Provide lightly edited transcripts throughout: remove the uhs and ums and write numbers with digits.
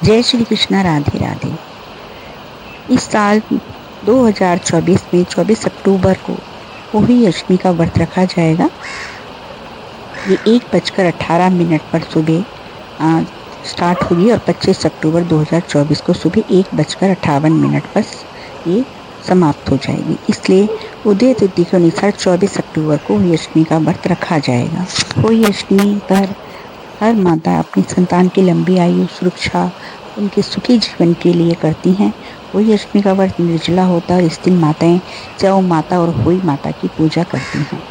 जय श्री कृष्णा, राधे राधे। इस साल 2024 में 24 अक्टूबर को पोही अष्टमी का व्रत रखा जाएगा। ये 1:18 पर सुबह स्टार्ट होगी और 25 अक्टूबर 2024 को सुबह 1:58 पर ये समाप्त हो जाएगी। इसलिए उदय तिथि के अनुसार 24 अक्टूबर को पोही अष्टमी का व्रत रखा जाएगा। पोही अष्टमी पर हर माता अपनी संतान की लंबी आयु, सुरक्षा, उनके सुखी जीवन के लिए करती हैं। पोही अष्टमी का व्रत निर्जला होता है और इस दिन माताएं चौ माता और होई माता की पूजा करती हैं।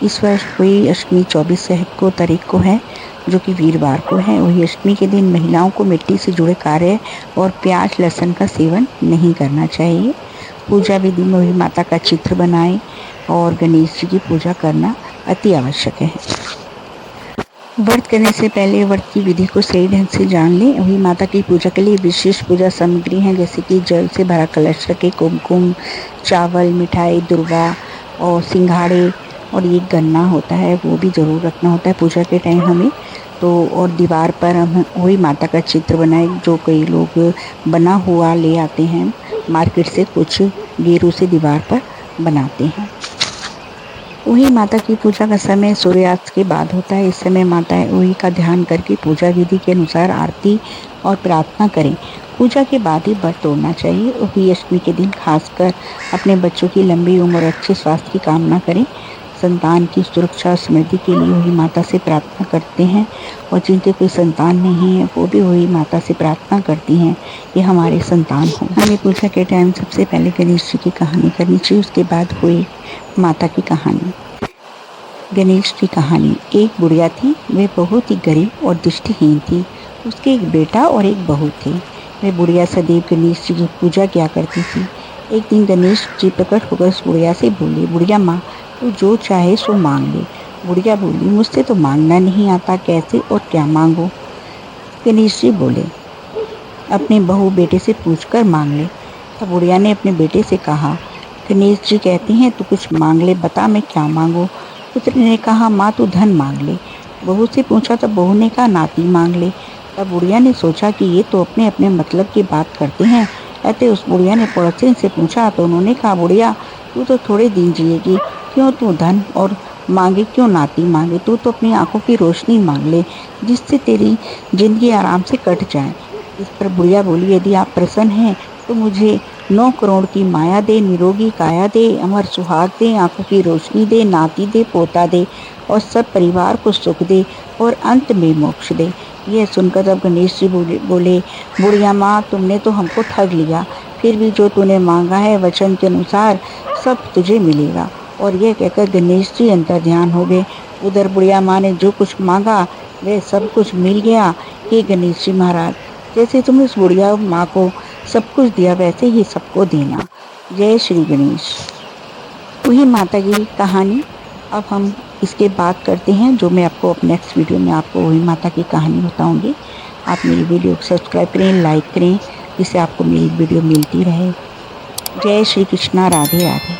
इस वर्ष पोही अष्टमी 24 तारीख को है, जो कि वीरवार को है। पोही अष्टमी के दिन महिलाओं को मिट्टी से जुड़े कार्य और प्याज लहसुन का सेवन नहीं करना चाहिए। पूजा विधि में होई माता का चित्र बनाएं और गणेश जी की पूजा करना अति आवश्यक है। व्रत करने से पहले व्रत की विधि को सही ढंग से जान लें। वही माता की पूजा के लिए विशेष पूजा सामग्री हैं, जैसे कि जल से भरा कलश रखे, कुमकुम, चावल, मिठाई, दुर्वा और सिंघाड़े, और ये गन्ना होता है वो भी ज़रूर रखना होता है पूजा के टाइम हमें। तो और दीवार पर हम वही माता का चित्र बनाए, जो कई लोग बना हुआ ले आते हैं मार्केट से, कुछ गेरू से दीवार पर बनाते हैं। वही माता की पूजा का समय सूर्यास्त के बाद होता है। इस समय माता वही का ध्यान करके पूजा विधि के अनुसार आरती और प्रार्थना करें। पूजा के बाद ही व्रत तोड़ना चाहिए। वही अष्टमी के दिन खासकर अपने बच्चों की लंबी उम्र और अच्छे स्वास्थ्य की कामना करें। संतान की सुरक्षा और समृद्धि के लिए वही माता से प्रार्थना करते हैं, और जिनके कोई संतान नहीं है वो भी वही माता से प्रार्थना करती हैं कि हमारे संतान हो। हमें पूजा के टाइम सबसे पहले गणेश जी की कहानी करनी चाहिए, उसके बाद हुई माता की कहानी। गणेश की कहानी। एक बुढ़िया थी, वे बहुत ही गरीब और दृष्टिहीन थी। उसके एक बेटा और एक बहू थे। वे बुढ़िया सदैव गणेश जी की पूजा किया करती थी। एक दिन गणेश जी प्रकट होकर उस बुढ़िया से बोले, बुढ़िया माँ, तू जो चाहे सो मांग ले। बुढ़िया बोली, मुझसे तो मांगना नहीं आता, कैसे और क्या मांगो। गणेश जी बोले, अपने बहू बेटे से पूछकर मांग ले। तब बुढ़िया ने अपने बेटे से कहा, गणेश जी कहते हैं तू कुछ मांग ले, बता मैं क्या मांगू। पुत्र ने कहा, माँ तू धन मांग ले। बहू से पूछा तो बहू ने कहा, नाती मांग ले। तब बुढ़िया ने सोचा कि ये तो अपने अपने मतलब की बात करते हैं। कहते उस बुढ़िया ने पड़ोसिन से पूछा तो उन्होंने कहा, बुढ़िया तू तो थोड़े दिन जिएगी, क्यों तू धन और मांगे, क्यों नाती मांगे। तू तो अपनी आंखों की रोशनी मांग ले, जिससे तेरी जिंदगी आराम से कट जाए। इस पर बुढ़िया बोली, यदि आप प्रसन्न हैं तो मुझे 9 करोड़ की माया दे, निरोगी काया दे, अमर सुहाग दे, आंखों की रोशनी दे, नाती दे, पोता दे, और सब परिवार को सुख दे और अंत में मोक्ष दे। यह सुनकर जब गणेश जी बोले, बुढ़िया माँ तुमने तो हमको ठग लिया, फिर भी जो तूने मांगा है वचन के अनुसार सब तुझे मिलेगा। और यह कहकर गणेश जी अंतर्ध्यान हो गए। उधर बुढ़िया माँ ने जो कुछ मांगा वह सब कुछ मिल गया। हे गणेश जी महाराज, जैसे तुमने उस बुढ़िया माँ को सब कुछ दिया वैसे ही सबको देना। जय श्री गणेश। वही माता की कहानी। अब हम इसके बात करते हैं, जो मैं आपको अपने नेक्स्ट वीडियो में आपको वही माता की कहानी बताऊंगी। आप मेरी वीडियो को सब्सक्राइब करें, लाइक करें, जिससे आपको मेरी वीडियो मिलती रहे। जय श्री कृष्णा, राधे राधे।